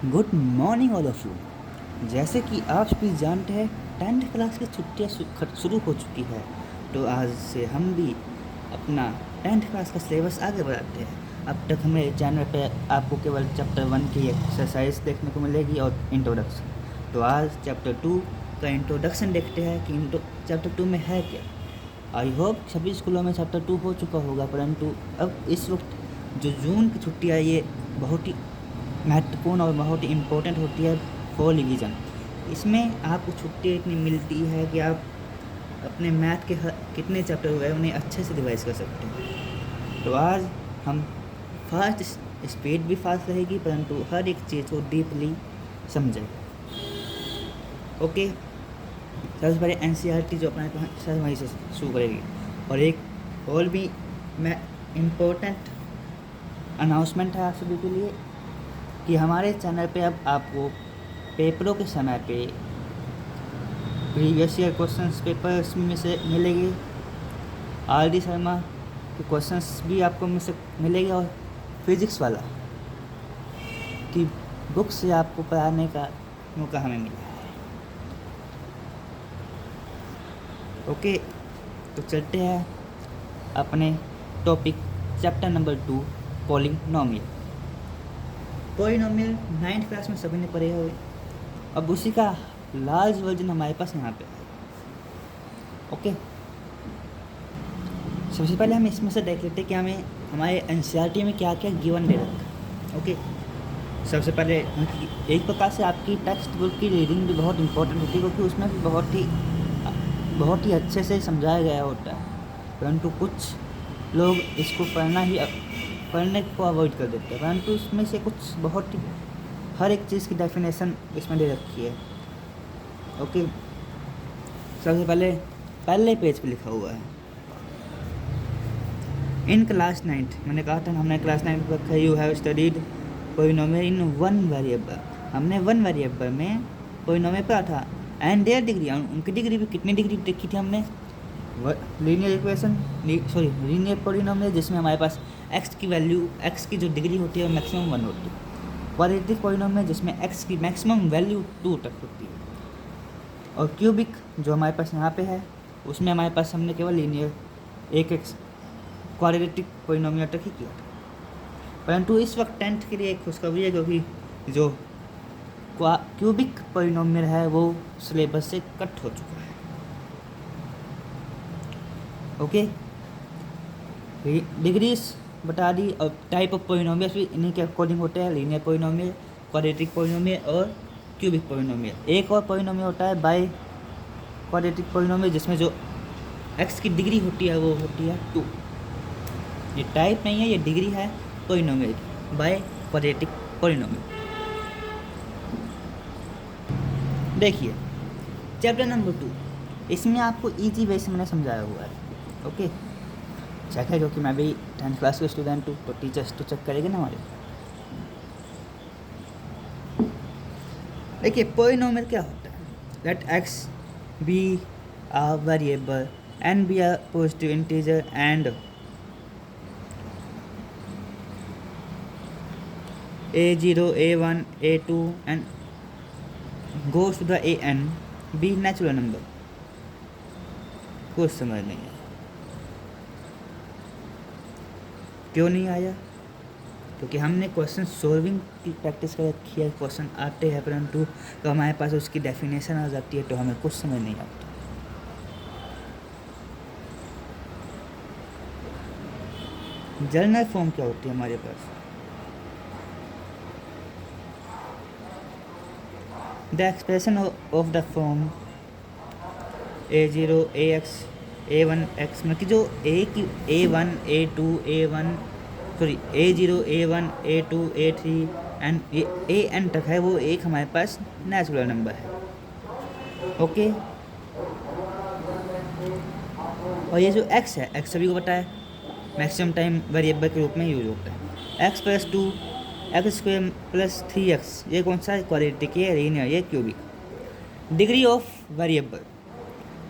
Good morning all of you. जैसे कि आप सभी जानते हैं 10th क्लास की छुट्टियां शुरू हो चुकी है, तो आज से हम भी अपना 10th क्लास का सिलेबस आगे बढ़ाते हैं। अब तक हमें चैनल पे आपको केवल चैप्टर 1 की एक्सरसाइज देखने को मिलेगी और इंट्रोडक्शन। तो आज चैप्टर 2 का इंट्रोडक्शन देखते हैं कि चैप्टर 2 में है क्या। आई होप सभी स्कूलों में चैप्टर 2 हो चुका होगा, परंतु अब इस वक्त जो जून की छुट्टियाँ ये बहुत ही महत्वपूर्ण और बहुत ही इम्पोर्टेंट होती है फॉल रिवीजन। इसमें आपको छुट्टी इतनी मिलती है कि आप अपने मैथ के कितने चैप्टर हुए उन्हें अच्छे से रिवाइज कर सकते हैं। तो आज हम फास्ट स्पीड भी फास्ट रहेगी, परंतु हर एक चीज़ को डीपली समझेंगे। ओके, सबसे पहले एनसीईआरटी जो अपने सर वहीं से शुरू करेगी। और एक और भी मैं इम्पोर्टेंट अनाउंसमेंट है आप सभी के लिए कि हमारे चैनल पे अब आपको पेपरों के समय पे प्रीवियस ईयर क्वेश्चंस पेपर्स में से मिलेंगे। आर.डी. शर्मा के क्वेश्चंस भी आपको मिलेंगे और फिजिक्स वाला की बुक से आपको पढ़ाने का मौका हमें मिला है। ओके, तो चलते हैं अपने topic chapter number 2 polynomial. Polynomial 9th class में सभी ने पढ़े हुए, अब उसी का लार्ज वर्जन हमारे पास यहाँ पे है। ओके, सबसे पहले हम इसमें से देख लेते हैं कि हमें हमारे एनसीईआरटी में क्या क्या गिवन दे रखा है। ओके, सबसे पहले एक प्रकार से आपकी टेक्स्ट बुक की रीडिंग भी बहुत इंपॉर्टेंट होती है, क्योंकि उसमें भी बहुत ही अच्छे से समझाया गया होता है, परंतु कुछ लोग इसको पढ़ने को अवॉइड कर देते हैं, परंतु इसमें से कुछ बहुत ही हर एक चीज़ की डेफिनेशन इसमें दे रखी है। ओके, सबसे पहले पेज पे लिखा हुआ है इन क्लास 9th। मैंने कहा था हमने क्लास 9th में रखा you have studied polynomial in one variable. हमने वन वेरिएबल में पॉलिनोमियल पढ़ा था एंड देयर डिग्री, उनकी डिग्री भी कितनी डिग्री देखी थी हमने। लीनियर पॉलिनोमियल जिसमें हमारे पास एक्स की जो डिग्री होती है वो मैक्सिमम 1 होती है। क्वाड्रेटिक पॉलिनोमियल जिसमें एक्स की मैक्सिमम वैल्यू 2 तक होती है। और क्यूबिक जो हमारे पास यहाँ पे है उसमें हमारे पास हमने केवल लीनियर एक क्वाड्रेटिक पॉलिनोमियल तक ही किया था। परंतु इस वक्त 10th के लिए एक खुशखबरी है, क्योंकि जो क्यूबिक पॉलिनोमियल है वो सिलेबस से कट हो चुका है। ओके, डिग्रीज बता दी और टाइप ऑफ पॉलिनोमियल भी इन्हीं के अकॉर्डिंग होते हैं, लीनियर पॉलिनोमियल, क्वाड्रेटिक पॉलिनोमियल और क्यूबिक पॉलिनोमियल। एक और पॉलिनोमियल होता है बाय क्वाड्रेटिक पॉलिनोमियल जिसमें जो एक्स की डिग्री होती है वो होती है 2। ये टाइप नहीं है, ये डिग्री है पॉलिनोमियल की बाय क्वाड्रेटिक पॉलिनोमियल। देखिए चैप्टर नंबर 2, इसमें आपको इजी वे से मैंने समझाया हुआ है। ओके, चेक है क्योंकि मैं भी 10th क्लास के स्टूडेंट हूँ, तो टीचर्स तो चेक करेंगे ना हमारे। देखिए पॉलिनोमियल क्या होता है। Let x be a variable and be a positive integer and a0 a1 a2 and goes to the an be natural number. कुछ समझ नहीं आया। क्यों नहीं आया? क्योंकि हमने क्वेश्चन सॉल्विंग की प्रैक्टिस कर रखी है, क्वेश्चन आते हैं, परंतु तो हमारे पास उसकी डेफिनेशन आ जाती है तो हमें कुछ समझ नहीं आता। जर्नल फॉर्म क्या होती है हमारे पास? The expression of the form a0 ax a1 x, मतलब कि जो a1 a2 a1 a0 a1 a2 a3 and an तक है, वो एक हमारे पास नेचुरल नंबर है। ओके, और ये जो x है, x सभी को पता है मैक्सिमम टाइम वेरिएबल के रूप में यूज होता है। x + 2 x² + 3x, ये कौन सा है? क्वाड्रेटिक, ये लीनियर, ये cubic. Degree of variable,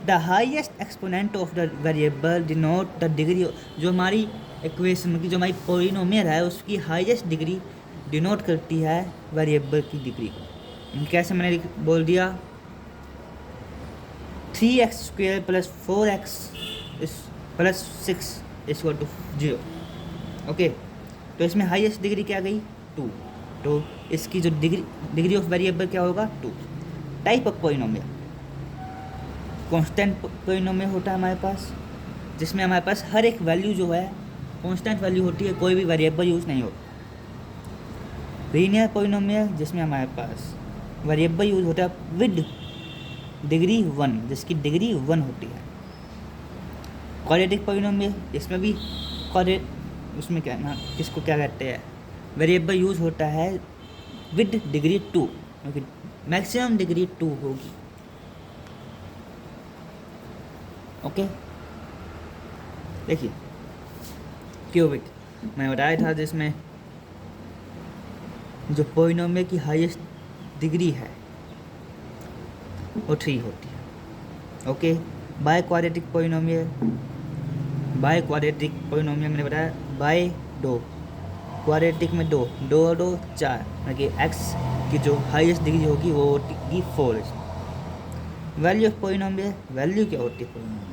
the highest exponent of the variable denote the degree. जो हमारी इक्वेशन की जो हमारी पॉलिनोमियल है उसकी हाईएस्ट डिग्री डिनोट करती है वेरिएबल की डिग्री को। कैसे मैंने बोल दिया, 3x² + 4x + 6 = 0। ओके, तो इसमें हाईएस्ट डिग्री क्या गई 2, तो इसकी जो डिग्री ऑफ वेरिएबल क्या होगा 2। Type of polynomial, constant polynomial होता है हमारे पास, जिसमें हमारे पास हर एक वैल्यू जो है कांस्टेंट वैल्यू होती है, कोई भी वेरिएबल यूज़ नहीं होता। लीनियर पॉलिनोमियल, जिसमें हमारे पास वेरिएबल यूज़ होता है विद डिग्री 1, जिसकी डिग्री 1 होती है। क्वाड्रेटिक पॉलिनोमियल, इसमें भी उसमें क्या ना, किसको क्या कहते हैं, वेरिएबल यूज़ होता है विद डिग्री 2, क्योंकि मैक्सिमम डिग्री 2 होगी। ओके, देखिए क्यूबिक मैं बताया था, जिसमें जो पॉलिनोमियल की हाईएस्ट डिग्री है वो 3 होती है। ओके, बाय क्वाड्रेटिक पॉलिनोमियल मैंने बताया बाय 2, क्वाड्रेटिक में 2 2 2 4, मतलब कि एक्स की जो हाईएस्ट डिग्री होगी वो होगी 4। वैल्यू ऑफ पॉलिनोमियल, वैल्यू क्या होती है पॉलिनोमियल,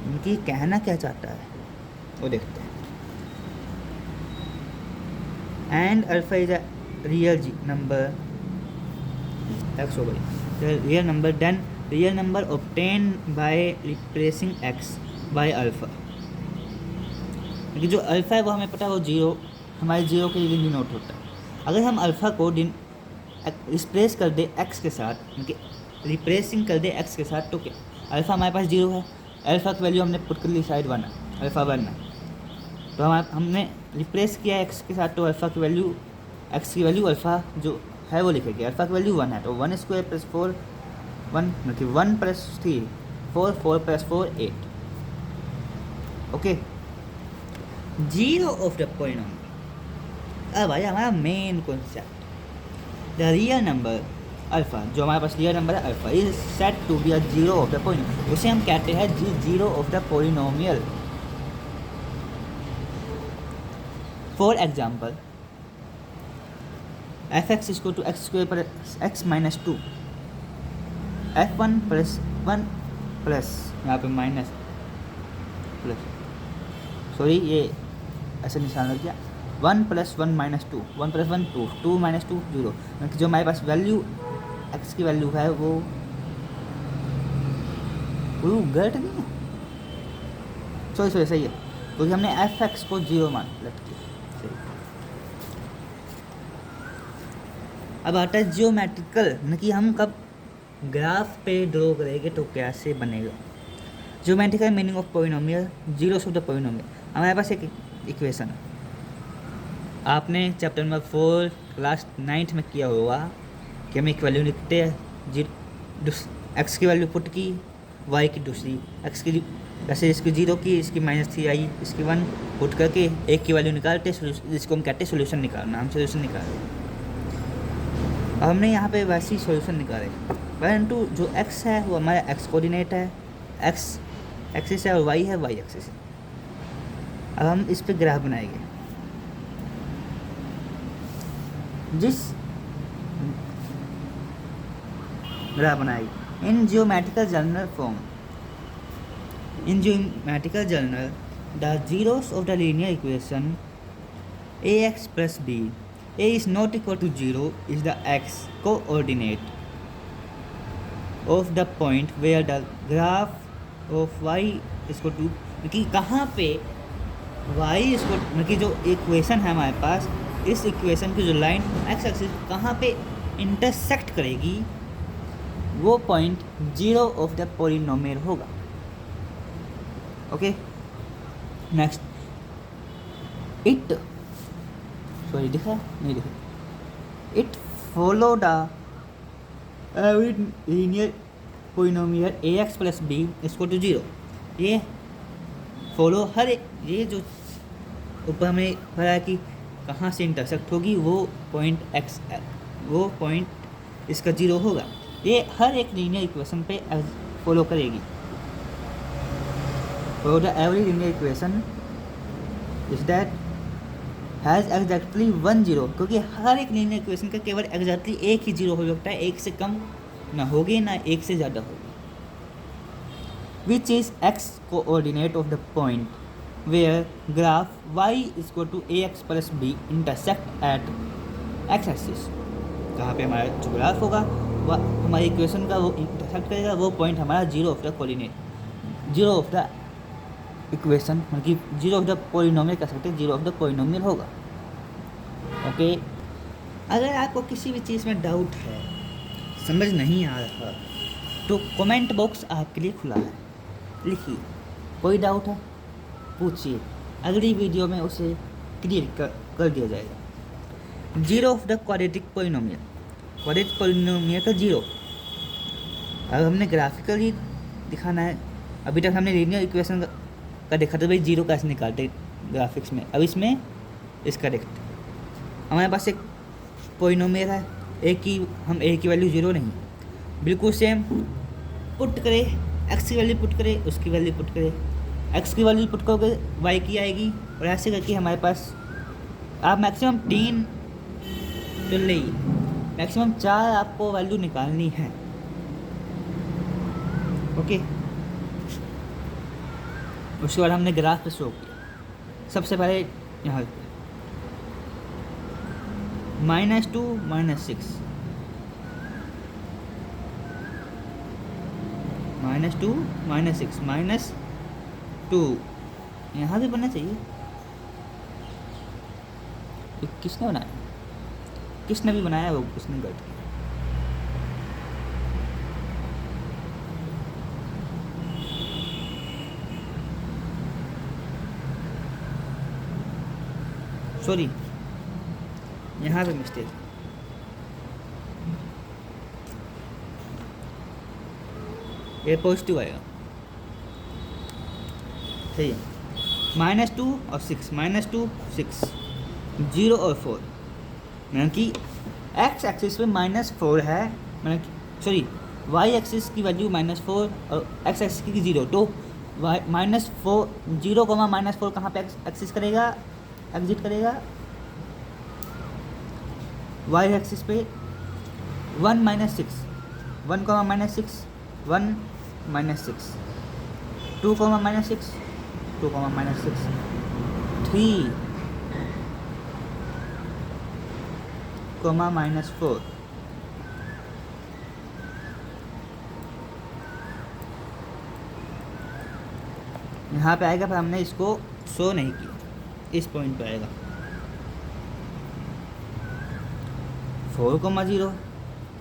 इनकी कहना क्या चाहता है वो देखते हैं। And alpha is a real number, x हो गई real number, then real number obtained by replacing x by alpha. क्योंकि जो अल्फा है वो हमें पता है वो 0, हमारे 0 के लिए डिनोट होता है। अगर हम अल्फा को रिप्लेस कर दे एक्स के साथ, मतलब रिप्लेसिंग कर दे एक्स के साथ, तो क्या अल्फा हमारे पास 0 है, अल्फा की वैल्यू हमने पुट कर ली साइड 1 है, अल्फा 1 है, तो हमने रिप्लेस किया एक्स के साथ, तो अल्फा की वैल्यू, एक्स की वैल्यू अल्फा जो है वो लिखेगी, अल्फा की वैल्यू 1 है, तो 1² + 4 1, मतलब 1 + 3 4 4 + 4 8। Okay, zero of the polynomial. अब आया हमारा main concept, the real number alpha, जो हमारे पास रियल नंबर है alpha is set to be a zero of the polynomial, उसे हम कहते हैं zero of the polynomial. For example f(x) = x² + x - 2, f(1 + 1 plus यहाँ पे माइनस प्लस, सॉरी ये ऐसे निशान लग गया, 1 + 1 - 2, 1 + 1 2, 2 - 2 0, क्योंकि जो हमारे पास वैल्यू x की वैल्यू है वो गलत नहीं है, सॉरी सही है, क्योंकि हमने f(x) को 0 मान लेट किया। अब आता है जियोमेट्रिकल, मतलब कि हम कब ग्राफ पे ड्रॉ करेंगे तो कैसे बनेगा। Geometrical meaning of polynomial, zeros of the polynomial. हमारे पास एक इक्वेशन है, आपने चैप्टर नंबर 4 क्लास 9th में किया होगा कि हम एक वैल्यू लिखते हैं, एक्स की वैल्यू पुट की, वाई की दूसरी, एक्स की जैसे इसकी 0 की, इसकी -3 आई, इसकी 1 पुट करके एक की वैल्यू निकालते, जिसको हम कहते हैं सोल्यूशन निकालना, हम सोल्यूशन निकालें। अब हमने यहाँ पे वैसे ही सोल्यूशन निकाले, परंतु जो x है वो हमारा x कोऑर्डिनेट है, x एक्सिस है, और y है y एक्सिस है। अब हम इस पे ग्राफ बनाएंगे, जिस ग्राफ बनाएंगे in geometrical general the zeros of the linear equation ax + b, a is not equal to 0 is the x coordinate of the point where the graph of y is equal to, कि कहाँ पे y इसको, मतलब जो equation है हमारे पास, इस equation की जो लाइन x एक्सिस कहाँ पे इंटरसेक्ट करेगी, वो point zero of the polynomial होगा। ओके, नेक्स्ट इट, सॉरी दिखा नहीं दिखा, it follow the every linear polynomial ax + b = 0। ये फॉलो हर एक, ये जो ऊपर हमें पता है कि कहाँ से इंटरसेक्ट होगी, वो पॉइंट x, वो पॉइंट इसका 0 होगा, ये हर एक लीनियर इक्वेशन पे फॉलो करेगी। Follow the every linear equation is that has exactly 1 zero, क्योंकि हर एक लीनियर इक्वेशन का केवल एग्जैक्टली एक ही जीरो हो सकता है, एक से कम ना होगी ना एक से ज़्यादा होगी। Which is x coordinate of the point where graph y = ax + b intersect at x axis. कहाँ पे हमारा जो ग्राफ होगा वह हमारी इक्वेशन का वो इंटरसेक्ट करेगा, वो पॉइंट हमारा zero of the coordinate, zero of the equation, मतलब जीरो ऑफ द पॉलिनोमियल कह सकते हैं, जीरो ऑफ द पॉलिनोमियल होगा। ओके, अगर आपको किसी भी चीज़ में डाउट है, समझ नहीं आ रहा, तो कमेंट बॉक्स आपके लिए खुला है, लिखिए कोई डाउट है पूछिए, अगली वीडियो में उसे क्लियर कर दिया जाएगा। Zero of the quadratic polynomial, quadratic polynomial का जीरो अब हमने ग्राफिकली दिखाना है। अभी तक हमने लीनियर इक्वेशन का देखा था भाई जीरो कैसे निकालते ग्राफिक्स में, अब इसमें इसका देखते। हमारे पास एक पॉलिनोमियल है, हम ए की वैल्यू जीरो नहीं, बिल्कुल सेम पुट करें, एक्स की वैल्यू पुट करें, उसकी वैल्यू पुट करें, एक्स की वैल्यू पुट करोगे वाई की आएगी, और ऐसे करके हमारे पास आप मैक्सिमम 3 चुन लीजिए, मैक्सिमम 4 आपको वैल्यू निकालनी है। ओके, उसके बाद हमने ग्राफ पे शो किया। सबसे पहले यहाँ -2 -6, -2 -6 -2 यहाँ भी बनना चाहिए। तो किसने बनाया, किसने भी बनाया वो किसने गलत किया। सॉरी, यहाँ पे मिस्टेक, ये पॉजिटिव आएगा, सही है। -2 और 6, -2 6 0 और 4, मतलब कि एक्स एक्सिस पे -4 है, मतलब सॉरी वाई एक्सिस की वैल्यू -4 और एक्स एक्सिस की 0, तो वाई -4 0, -4 कहाँ पे एक्सिस करेगा, एग्जिट करेगा वाई एक्सिस पे 1 -6, 1 -6 1 -6 2 -6 2 -6 3 -4 यहाँ पे आएगा, पर हमने इसको शो नहीं किया, इस पॉइंट पे आएगा 4, 0।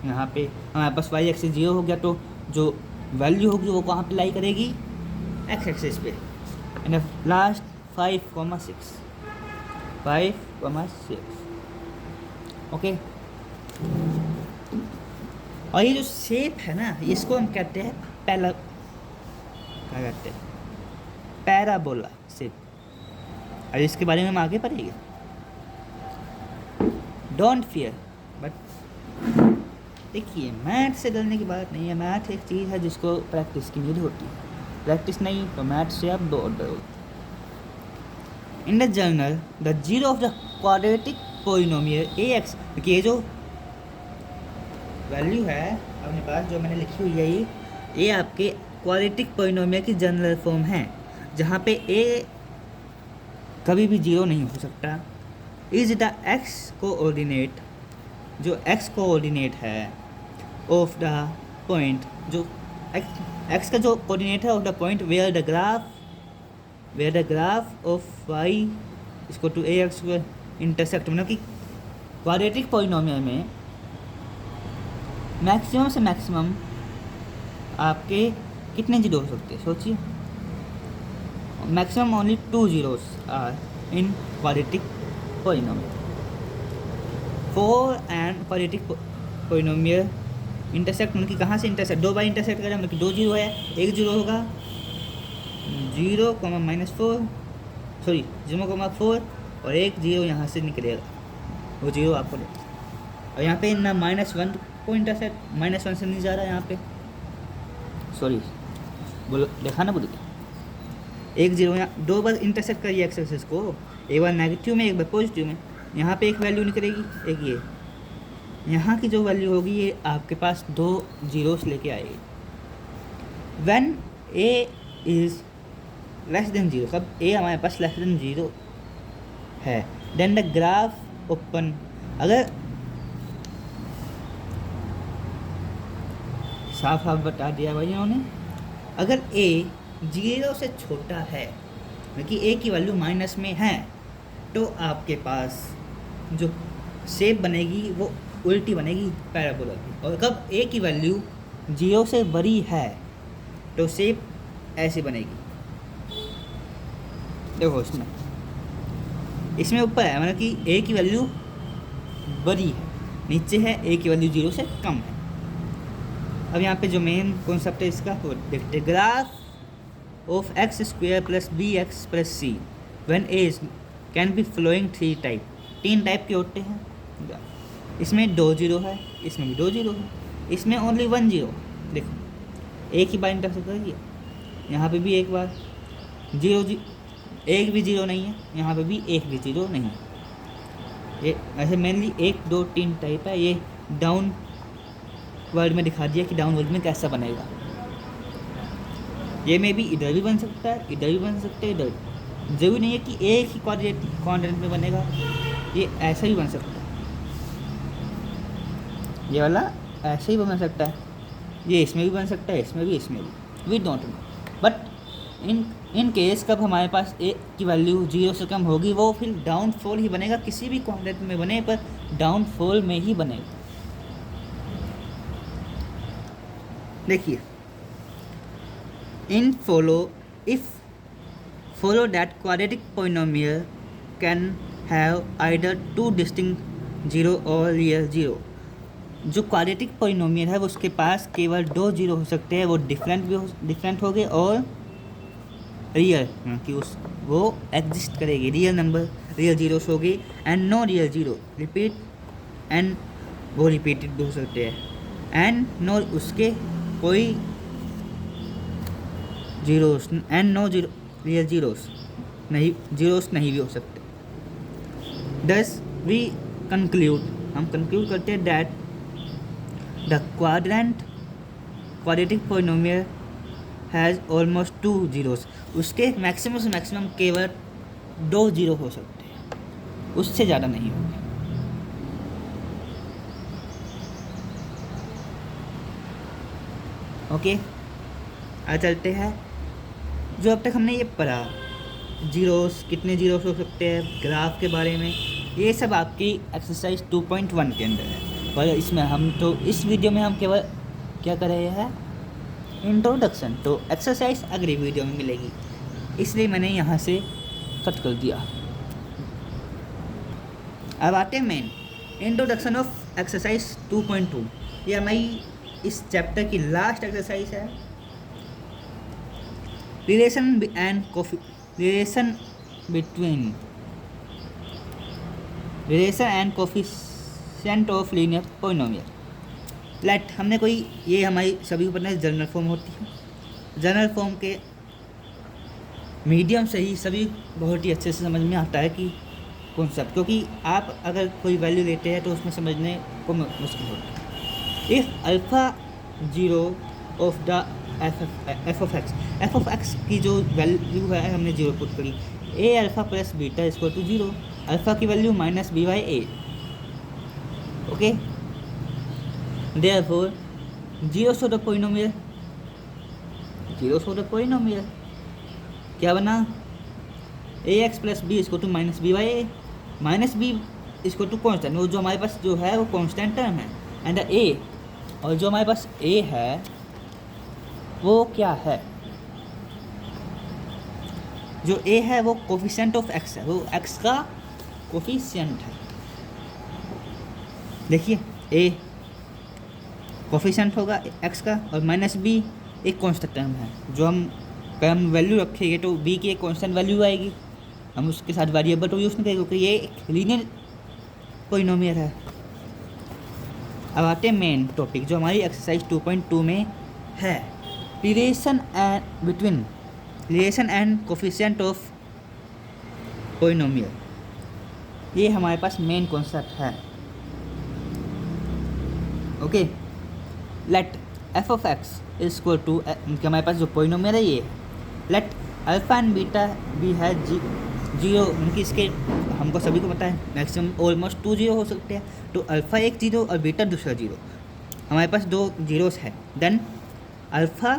यहाँ पे हमारे पास वाई एक्सिस 0 हो गया, तो जो वैल्यू होगी वो कहाँ पे लाई करेगी, एक्स एक्सिस पे। And last 5, 6 okay. और ये जो शेप है ना, इसको हम कहते हैं क्या कहते हैं, पैराबोला शेप। और इसके बारे में हम आगे पढ़ेंगे। डोंट फियर, बट देखिए मैथ से डरने की बात नहीं है। मैथ एक चीज़ है जिसको प्रैक्टिस की नीड होती है, प्रैक्टिस नहीं तो मैथ से आप बहुत डरोगे। In the general the zero of the quadratic polynomial A X, देखिए ये जो वैल्यू है अपने पास जो मैंने लिखी हुई है, ये आपके क्वाड्रेटिक पॉलिनोमियल की जनरल फॉर्म है, जहाँ पे ए कभी भी जीरो नहीं हो सकता। इज द एक्स कोऑर्डिनेट, जो एक्स कोऑर्डिनेट है ऑफ द पॉइंट, जो एक्स का जो कोऑर्डिनेट है of the point where the graph of y = ax intersect, मतलब कि क्वाड्रेटिक पॉलिनोमियल में मैक्सिमम से मैक्सिमम आपके कितने जीरो हो सकते हैं, सोचिए। Maximum only 2 zeros are in quadratic polynomial. For and quadratic polynomial intersect, मतलब कि कहाँ से इंटरसेक्ट, 2 बार इंटरसेक्ट करें, मतलब कि 2 जीरो है, 1 जीरो होगा, 0, -4 सॉरी 0,4 और 1 0 यहाँ से निकलेगा, वो 0 आपको दे। और यहाँ पे ना -1 को इंटरसेक्ट, -1 से नहीं जा रहा है यहाँ पे, सॉरी बोलो देखा ना, बोलिए 1 0 यहाँ 2 बार इंटरसेक्ट करिए एक्स एक्सिस को, एक बार नेगेटिव में एक बार पॉजिटिव में। यहाँ पे एक वैल्यू निकलेगी, एक ये, यहाँ की जो वैल्यू होगी ये आपके पास 2 जीरोस लेके आएगी। When A is less than 0, कब ए हमारे पास लेस देन 0 है, देन द ग्राफ ओपन, अगर साफ साफ बता दिया भाई इन्होंने, अगर ए 0 से छोटा है, क्योंकि ए की वैल्यू माइनस में है, तो आपके पास जो शेप बनेगी वो उल्टी बनेगी पैराबोला की। और कब ए की वैल्यू 0 से बड़ी है तो शेप ऐसी बनेगी। देखो इसमें ऊपर है मतलब कि ए की वैल्यू बड़ी है, नीचे है ए की वैल्यू 0 से कम है। अब यहाँ पे जो मेन कॉन्सेप्ट है इसका वो देखते, graph of x square plus b x plus c when a is can be following 3 type, 3 type के होते हैं। इसमें 2 0 है, इसमें भी 2 0 है, इसमें ओनली 1 0। देखो एक ही बार इंटरसेक्ट करिए, यहाँ पे भी एक बार 0 एक भी 0 नहीं है, यहाँ पे भी एक भी 0 नहीं है। ये ऐसे मेनली 1 2 3 टाइप है। ये डाउन वर्ड में दिखा दिया कि डाउन वर्ड में कैसा बनेगा। ये में भी इधर भी बन सकता है, इधर भी बन सकता है, इधर जरूरी नहीं है कि एक ही क्वाड्रेंट में बनेगा, ये ऐसा ही बन सकता है, ये वाला ऐसे ही बन सकता है, ये इसमें भी बन सकता है, इसमें भी, we don't know. But in case कब हमारे पास ए की वैल्यू 0 से कम होगी, वो फिर डाउनफॉल ही बनेगा, किसी भी क्वाड्रेंट में बने पर डाउनफॉल में ही बनेगा। देखिए इन follow that quadratic polynomial can have either 2 distinct 0 और real 0। जो क्वाड्रेटिक पोलिनोमियल है वो उसके पास केवल 2 0 हो सकते हैं, वो डिफरेंट हो गए, और रियल कि उस वो एग्जिस्ट करेगी, रियल नंबर रियल जीरोस हो गई, and no real zero repeat, and वो रिपीटेड भी हो सकते हैं, एंड नो उसके कोई zeros, and no zero real zeros नहीं, जीरोस नहीं भी हो सकते। दस वी कंक्लूड, हम कंक्लूड करते हैं that the quadratic polynomial has almost 2 zeros, उसके मैक्सिमम से मैक्सिमम केवल 2 जीरो हो सकते हैं, उससे ज़्यादा नहीं होंगे। ओके आ चलते हैं, जो अब तक हमने ये पढ़ा जीरोस, कितने जीरोस हो सकते हैं, ग्राफ के बारे में, ये सब आपकी एक्सरसाइज 2.1 के अंदर है। पर इसमें हम तो इस वीडियो में हम केवल क्या कर रहे हैं, इंट्रोडक्शन, तो एक्सरसाइज अगली वीडियो में मिलेगी, इसलिए मैंने यहाँ से कट कर दिया। अब आते हैं मेन इंट्रोडक्शन ऑफ एक्सरसाइज 2.2। ये हमारी इस चैप्टर की लास्ट एक्सरसाइज है। Relation and coefficient of linear polynomial. Let हमने कोई, ये हमारी सभी को पता है जनरल फॉर्म होती है, जनरल फॉर्म के मीडियम से ही सभी बहुत ही अच्छे से समझ में आता है कि कॉन्सेप्ट, क्योंकि आप अगर कोई वैल्यू लेते हैं तो उसमें समझने को मुश्किल होता है। If alpha 0 of the F of X की जो वैल्यू है हमने 0 पुट करी, A alpha plus beta equal to 0, alpha की value minus B by A. Okay, therefore zeros of the polynomial, क्या बना, ए एक्स प्लस बी इसको to minus B by A, minus B इसको to constant, वो जो हमारे पास जो है वो कॉन्स्टेंट टर्म है, एंड ए, और जो हमारे पास ए है वो क्या है, जो ए है वो कोफिशिएंट ऑफ एक्स है, वो एक्स का कोफिशिएंट है। देखिए ए कोफिशिएंट होगा एक्स का, और माइनस बी एक कॉन्स्टेंट टर्म है, जो हम वैल्यू रखेंगे तो बी की एक कॉन्स्टेंट वैल्यू आएगी, हम उसके साथ वेरिएबल तो यूज़ नहीं करेंगे क्योंकि ये एक लीनियर पॉलिनोमियल है। अब आते हैं मेन टॉपिक जो हमारी एक्सरसाइज 2.2 में है, relation and coefficient of polynomial. ये हमारे पास मेन कॉन्सेप्ट है। Okay, let f of x is equal to, हमारे पास जो पॉलिनोमियल है ये, लेट अल्फा एंड बीटा भी है जीरो, मतलब इसके हमको सभी को पता है मैक्सिमम ऑलमोस्ट 2 जीरो हो सकते हैं। तो अल्फ़ा एक जीरो और बीटा दूसरा जीरो, हमारे पास 2 जीरोस है। Then alpha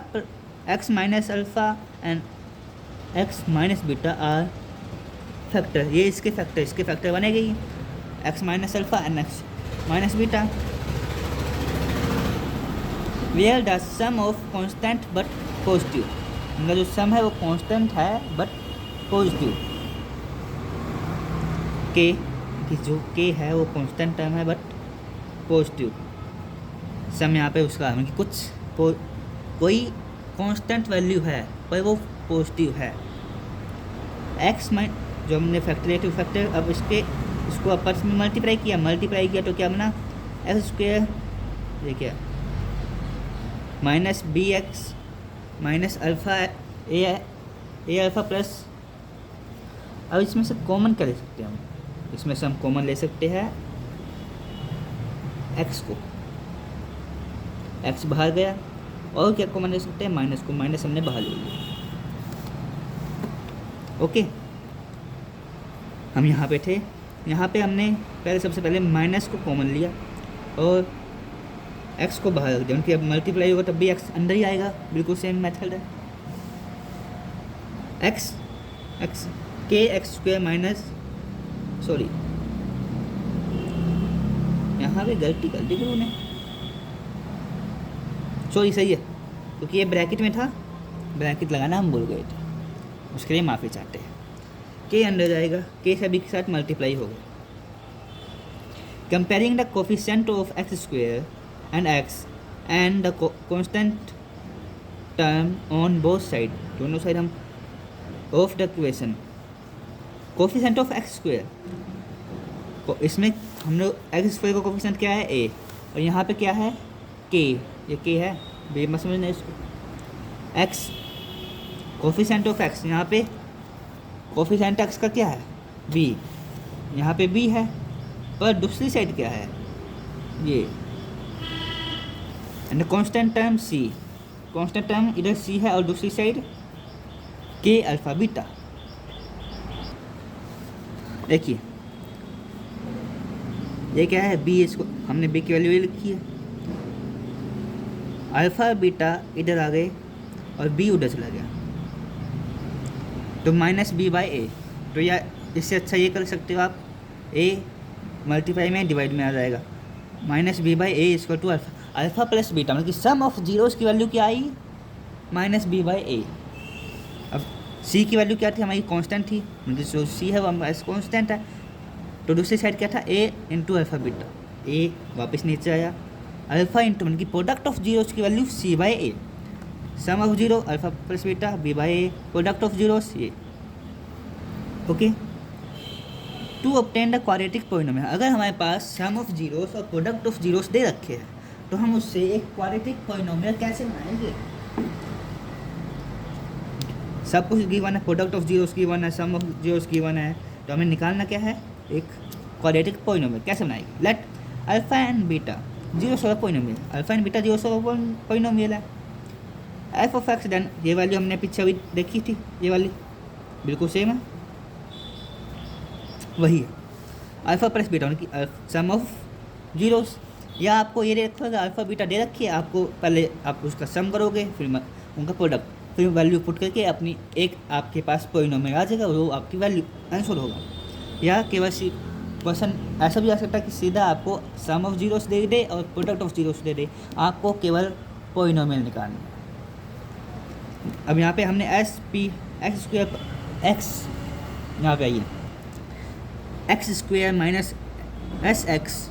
X minus alpha and X minus beta are factor, ये इसके फैक्टर बनेंगे ही, X minus alpha and X minus beta, where the sum of constant but positive, उनका जो सम है वो कांस्टेंट है बट पॉजिटिव, के कि जो के है वो कांस्टेंट टर्म है बट पॉजिटिव, सम यहाँ पे उसका मतलब कुछ कोई कांस्टेंट वैल्यू है पर वो पॉजिटिव है। एक्स माइन जो हमने फैक्टरेटिव फैक्टर, अब इसको आपस में मल्टीप्लाई किया तो क्या बना, एक्स स्क्वायर, ये क्या, minus b x minus alpha a alpha plus, अब इसमें से कॉमन क्या ले सकते हैं हम, इसमें से हम कॉमन ले सकते हैं एक्स को, एक्स बाहर गया, और क्या कॉमन ले सकते हैं, माइनस को, माइनस हमने बाहर ले लिया। ओके, हम यहाँ पे थे, यहाँ पे हमने सबसे पहले माइनस को कॉमन लिया और एक्स को बाहर रख दिया, उनकी अब मल्टीप्लाई होगा तब भी एक्स अंदर ही आएगा, बिल्कुल सेम मेथड है। एक्स के एक्स स्क्वायर माइनस, सॉरी यहाँ पे गलती कर दी गुरु ने, सॉरी सही है क्योंकि ये ब्रैकेट में था, ब्रैकेट लगाना हम भूल गए थे, उसके लिए माफ़ी चाहते हैं। के अंदर जाएगा, के सभी के साथ मल्टीप्लाई होगा। Comparing the coefficient of x square and x and the constant term on both side, दोनों साइड हम of the equation, coefficient of x square, इसमें हम लोग एक्स स्क्वायर का कोफिशिएंट क्या है ए, और यहाँ पे क्या है के, ये के है, बेमा समझना इसको, एक्स कोफिशिएंट ऑफ एक्स, यहाँ पे कोफिशिएंट एक्स का क्या है बी, यहाँ पे बी है, पर दूसरी साइड क्या है ये, and constant term c, constant term इधर सी है और दूसरी साइड के अल्फा बीटा। देखिए ये क्या है बी, इसको हमने बी की वैल्यू लिखी है, अल्फा बीटा इधर आ गए और बी उधर चला गया, तो माइनस बी बाई ए, तो या इससे अच्छा ये कर सकते हो आप, ए मल्टीप्लाई में डिवाइड में आ जाएगा, minus B by A equal to alpha plus beta, मतलब कि सम ऑफ जीरोस की वैल्यू क्या आई, माइनस बी बाई ए। अब सी की वैल्यू क्या थी हमारी, कांस्टेंट थी, मतलब जो सी है वो हमारा कांस्टेंट है, तो दूसरी साइड क्या था A into alpha beta, A वापस नीचे आया, अल्फा इंटू मतलब कि प्रोडक्ट ऑफ जीरोस की value C by A, sum of zero alpha plus beta B by A, product of zeros ये। Okay, to obtain the quadratic polynomial, अगर हमारे पास सम ऑफ जीरोस और प्रोडक्ट ऑफ जीरोस दे रखे हैं तो हम उससे एक क्वाड्रेटिक पॉलिनोमियल कैसे बनाएंगे, सब कुछ गिवन है, प्रोडक्ट ऑफ जीरोस गिवन है, सम ऑफ जीरोस गिवन है, तो हमें निकालना क्या है एक क्वाड्रेटिक पॉलिनोमियल, कैसे बनाएंगे, let alpha and beta zero वाला polynomial, alpha and beta zero वाला पॉलिनोमियल है, एफ ऑफ एक्स, देन ये वैल्यू हमने पीछे अभी देखी थी, ये वाली बिल्कुल सेम है, वही है अल्फा प्लस बीटा, उनकी सम ऑफ जीरोस, या आपको ये दे रखा है अल्फा बीटा दे रखी है, आपको पहले आप उसका सम करोगे फिर उनका प्रोडक्ट, फिर वैल्यू पुट करके अपनी एक आपके पास पॉलिनोमियल आ जाएगा, वो आपकी वैल्यू आंसर होगा। या केवल क्वेश्चन ऐसा भी आ सकता है कि सीधा आपको सम ऑफ जीरोस दे दे और प्रोडक्ट ऑफ जीरोस दे दे, आपको केवल पॉलिनोमियल निकालना है। अब यहाँ पे हमने S P x square x, यहाँ पे आइए x square minus S x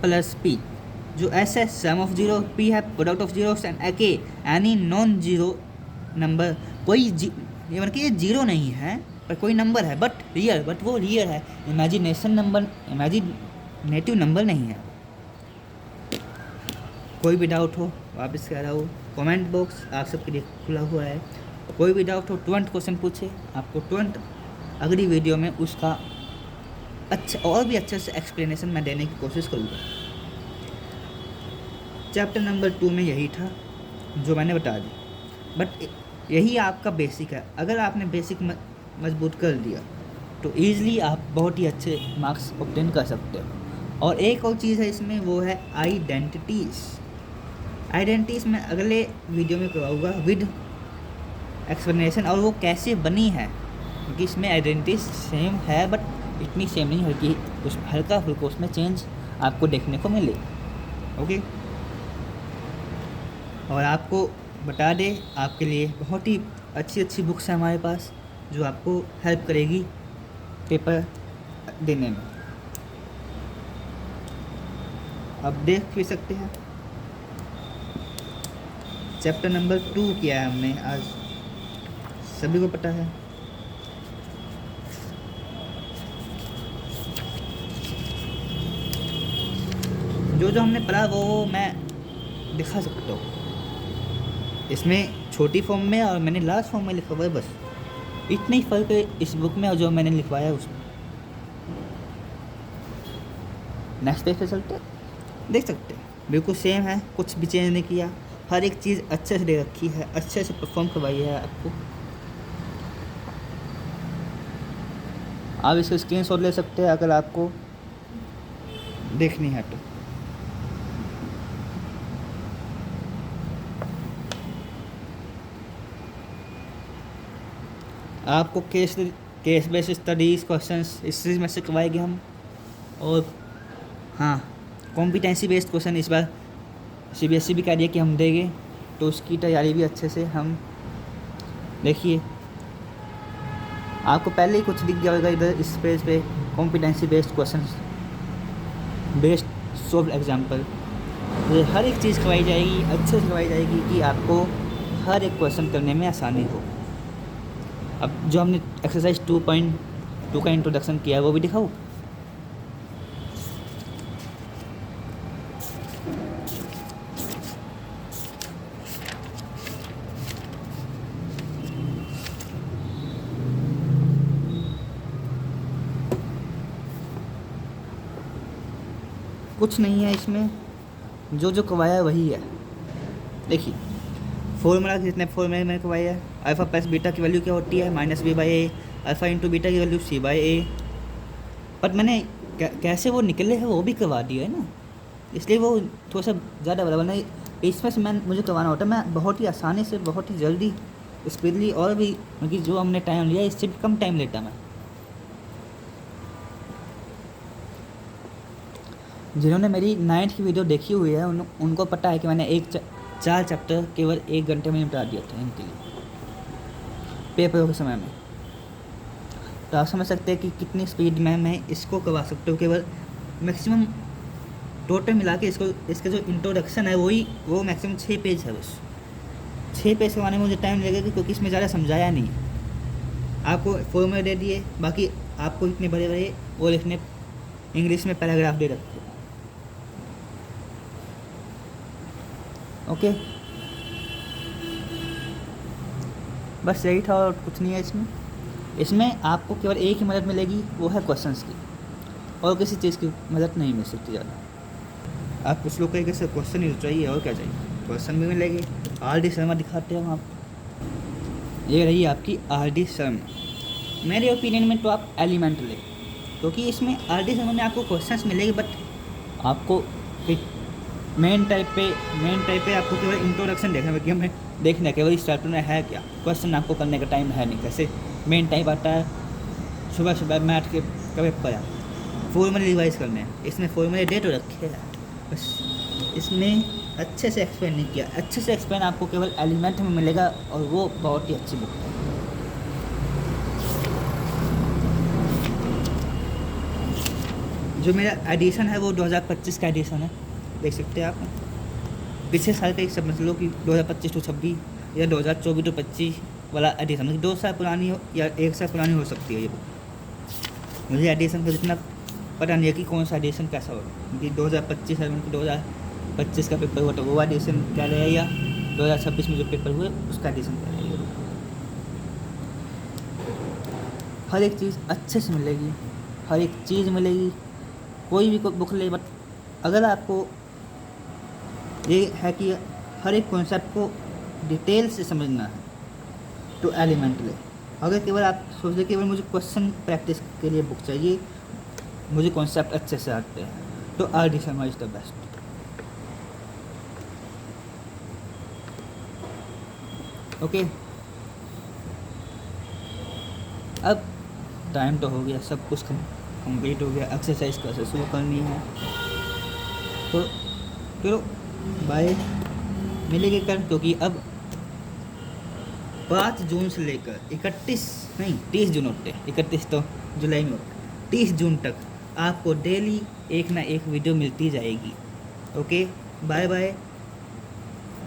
plus P, जो एस है सम ऑफ जीरो, पी है प्रोडक्ट ऑफ जीरोस, एंड के एनी नॉन जीरो नंबर, कोई ये मतलब कि ये जीरो नहीं है पर कोई नंबर है बट रियल, बट वो रियल है, इमेजिनेशन नंबर, इमेजिनेटिव नंबर नहीं है। कोई भी डाउट हो वापस कह रहा हूँ, कमेंट बॉक्स आप सबके लिए खुला हुआ है, कोई भी डाउट हो तुरंत क्वेश्चन पूछे, आपको तुरंत अगली वीडियो में उसका अच्छा और भी अच्छे से एक्सप्लेनेशन मैं देने की कोशिश करूँगा। चैप्टर नंबर 2 में यही था जो मैंने बता दी, बट यही आपका बेसिक है। अगर आपने बेसिक मजबूत कर दिया तो ईज़िली आप बहुत ही अच्छे मार्क्स ऑब्टेन कर सकते हो। और एक और चीज़ है इसमें, वो है आइडेंटिटीज़। आइडेंटिटीज़ मैं अगले वीडियो में करवाऊँगा विद एक्सप्लेनेशन, और वो कैसे बनी है, क्योंकि इसमें आइडेंटिटीज सेम है बट इतनी सेम नहीं है कि उस हल्का फुल्का उसमें चेंज आपको देखने को मिले। ओके, और आपको बता दें, आपके लिए बहुत ही अच्छी अच्छी बुक्स हैं हमारे पास जो आपको हेल्प करेगी पेपर देने में। आप देख भी सकते हैं चैप्टर नंबर 2 किया है हमने आज, सभी को पता है। जो जो हमने पढ़ा वो मैं दिखा सकता हूँ इसमें छोटी फॉर्म में, और मैंने लार्ज फॉर्म में लिखा हुआ है। बस इतना ही फ़र्क है इस बुक में और जो मैंने लिखवाया है उसमें। नेक्स्ट पेज पे चलते देख सकते हैं, बिल्कुल सेम है, कुछ भी चेंज नहीं किया। हर एक चीज़ अच्छे से दे रखी है, अच्छे से परफॉर्म करवाई है आपको। आप इसका स्क्रीनशॉट ले सकते हैं अगर आपको देखनी है तो। आपको केस बेस्ड स्टडीज़ क्वेश्चंस इस चीज़ में से करवाएंगे हम। और हाँ, कॉम्पिटेंसी बेस्ड क्वेश्चन इस बार सीबीएसई भी कह दिया कि हम देंगे, तो उसकी तैयारी भी अच्छे से हम देखिए। आपको पहले ही कुछ दिख गया होगा इधर इस पेज पे, competency based question based solve example. ये हर एक चीज़ करवाई जाएगी, अच्छे से करवाई जाएगी कि आपको हर एक क्वेश्चन करने में आसानी हो। अब जो हमने एक्सरसाइज 2.2 का इंट्रोडक्शन किया है वो भी दिखाऊँ। कुछ नहीं है इसमें, जो जो करवाया है वही है। देखिए फॉर्मूला जितने फॉर्मूले मैंने करवाया है, अल्फ़ा प्लस बीटा की वैल्यू क्या होती है -b/a, अल्फ़ा इंटू बीटा की वैल्यू c/a। बट मैंने कैसे वो निकले हैं वो भी करवा दिया है ना, इसलिए वो थोड़ा सा ज़्यादा बराबर नहीं। इसमें से मुझे करवाना होता है, मैं बहुत ही आसानी से, बहुत ही जल्दी, स्पीडली, और भी क्योंकि जो हमने टाइम लिया इससे भी कम टाइम लेता मैं। जिन्होंने मेरी 9th की वीडियो देखी हुई है उनको पता है कि मैंने 4 चैप्टर केवल 1 घंटे में निपटा दिया था इनके लिए पेपरों के समय में। तो आप समझ सकते हैं कि कितनी स्पीड में मैं इसको करवा सकता हूँ। केवल मैक्सिमम टोटल मिला के इसका जो इंट्रोडक्शन है वो मैक्सिमम 6 पेज है। बस 6 पेज करवाने में मुझे टाइम लगेगा क्योंकि इसमें ज़्यादा समझाया नहीं है। आपको फॉर्मूले दे दिए, बाकी आपको इतने बड़े बड़े वो लिखने, इंग्लिश में पैराग्राफ दे रखे। ओके, बस यही था और कुछ नहीं है इसमें आपको केवल एक ही मदद मिलेगी, वो है क्वेश्चंस की, और किसी चीज़ की मदद नहीं मिल सकती ज़्यादा। आप कुछ लोग कहेंगे सर क्वेश्चन ही चाहिए और क्या चाहिए, क्वेश्चन भी मिलेंगे। R.D. शर्मा दिखाते हैं हम आपको। ये रही आपकी R.D. शर्मा। मेरे ओपिनियन में तो आप एलिमेंट ले, क्योंकि इसमें R.D. शर्मा में आपको क्वेश्चंस मिलेंगे, बट आपको मेन टाइप पे आपको केवल इंट्रोडक्शन देखना है केवल इस चैप्टर में है क्या, क्वेश्चन आपको करने का टाइम है नहीं। कैसे मेन टाइप आता है सुबह मैथ के पेपर है, फॉर्मूले रिवाइज करने हैं, इसमें फॉर्मूले डेट रखे हैं, बस इसमें अच्छे से एक्सप्लेन नहीं किया। अच्छे से एक्सप्लेन आपको केवल एलिमेंट में मिलेगा, और वो बहुत ही अच्छी बुक है। जो मेरा एडिशन है वो 2025 का एडिशन है, देख सकते हैं आप। पिछले साल का एक समझ लो कि 2025 to 26 या 2024 to 25 वाला एडिशन, 2 साल पुरानी हो या 1 साल पुरानी हो सकती है ये बुक। मुझे एडिशन का जितना पता नहीं है कि कौन सा एडिशन कैसा होगा, क्योंकि 2025 है, 2025 का पेपर हुआ तो वो एडिशन क्या रहेगा, या 2026 में जो पेपर हुए उसका एडिशन क्या रहेगा। हर एक चीज़ अच्छे से मिलेगी, हर एक चीज़ मिलेगी, कोई भी बुक ले। बट अगर आपको ये है कि हर एक कॉन्सेप्ट को डिटेल से समझना है तो एलिमेंट ले। अगर केवल आप सोच केवल मुझे क्वेश्चन प्रैक्टिस के लिए बुक चाहिए, मुझे कॉन्सेप्ट अच्छे से आते हैं, तो R D Sharma is the best. Okay, अब टाइम तो हो गया, सब कुछ कंप्लीट हो गया, एक्सरसाइज कैसे शुरू करनी है, तो चलो बाय, मिलेंगे कल। क्योंकि अब 5 जून से लेकर 30 जून होते, 31 तो जुलाई में होते, 30 जून तक आपको डेली एक ना एक वीडियो मिलती जाएगी। ओके, बाय बाय,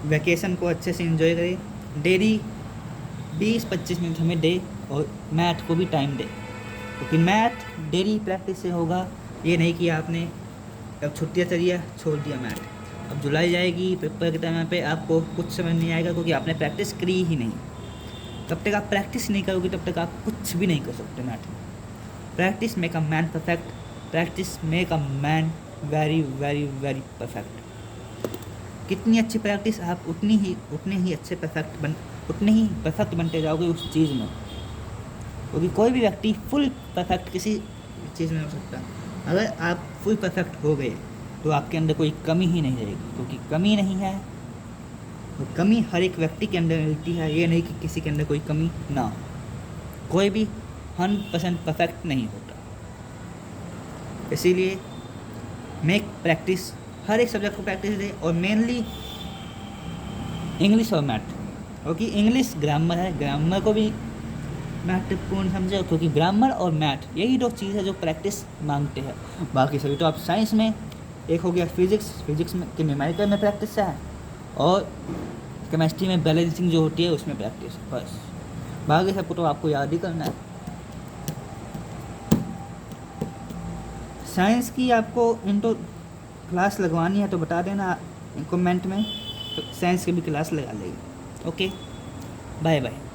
वैकेशन को अच्छे से एंजॉय करें। डेली 20-25 मिनट हमें दे, और मैथ को भी टाइम दे, क्योंकि मैथ डेली प्रैक्टिस से होगा। ये नहीं कि आपने अब छुट्टियाँ चलिए छोड़ दिया मैथ, अब जुलाई जाएगी, पेपर के टाइम पे आपको कुछ समझ नहीं आएगा, क्योंकि आपने प्रैक्टिस करी ही नहीं। तब तक आप प्रैक्टिस नहीं करोगे तब तक आप कुछ भी नहीं कर सकते मैथ में। Practice make a man perfect, practice make a man very very very perfect. कितनी अच्छी प्रैक्टिस, आप उतने ही परफेक्ट बनते जाओगे उस चीज़ में, क्योंकि कोई भी व्यक्ति फुल परफेक्ट किसी चीज़ में हो सकता। अगर आप फुल परफेक्ट हो गए तो आपके अंदर कोई कमी ही नहीं रहेगी, क्योंकि कमी नहीं है, तो कमी हर एक व्यक्ति के अंदर मिलती है। ये नहीं कि किसी के अंदर कोई कमी ना हो, कोई भी 100% परफेक्ट नहीं होता। इसीलिए मेक प्रैक्टिस, हर एक सब्जेक्ट को प्रैक्टिस दे, और मेनली इंग्लिश और मैथ, क्योंकि इंग्लिश ग्रामर है, ग्रामर को भी महत्वपूर्ण समझे, क्योंकि ग्रामर और मैथ यही 2 चीज़ है जो प्रैक्टिस मांगते हैं। बाकी सभी तो आप साइंस में, एक हो गया फिजिक्स में कि न्यूमेरिकल में प्रैक्टिस है, और केमिस्ट्री में बैलेंसिंग जो होती है उसमें प्रैक्टिस है, बस। बाकी सबको तो आपको याद ही करना है। साइंस की आपको इंटो क्लास लगवानी है तो बता देना कमेंट में, तो साइंस की भी क्लास लगा लेगी। Okay, bye bye.